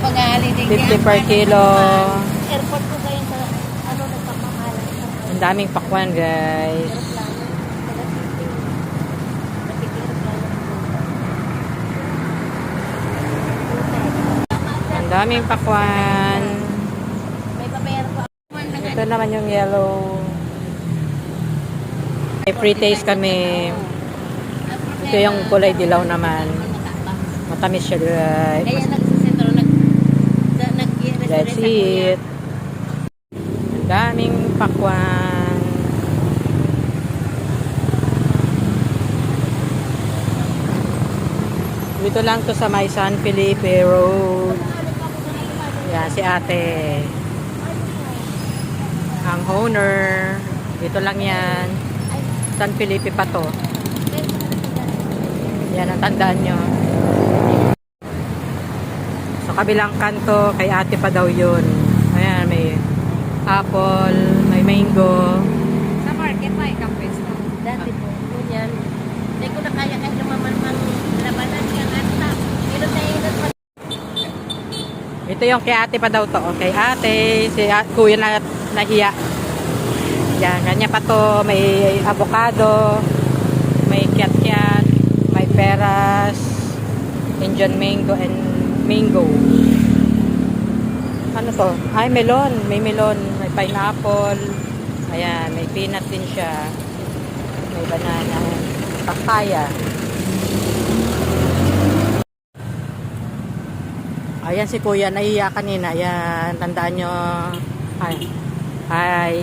pag-holiday. 50 per kilo. Airport ko kayo sa nagpapamahalan. Ang daming pakwan, guys. Ang daming pakwan. May babayar ko. Ito naman yung yellow. May pre-taste kami. Ito yung kulay dilaw naman. Matamis siya, guys. Kaya nagsasentro, That's it. Ang daming pakwan. Dito lang to sa may San Felipe Road. Yan, si ate. Ang owner. Dito lang yan. San Felipe pa to. Yan ang tandaan nyo. Sa kabilang kanto, kay ate pa daw yun. Ayan, may apple, may mango. Sa market pa, ikang pwesto. Dati po, yan. Hindi ko na kaya kahit lumaman labanan yung ata. Ilot na ilot pa. Ito yung kay ate pa daw to. Kay ate, si kuya na nahiya. Yan, kanya pa to. May avocado, may kiat-kiat, may peras, Indian mango, and mango. Ano to? Ay, melon. May melon. May pineapple. Ayan, may peanut din siya. May banana. Papaya. Ayan si kuya, nahiya kanina. Ayan, tandaan nyo. Ay. Hi.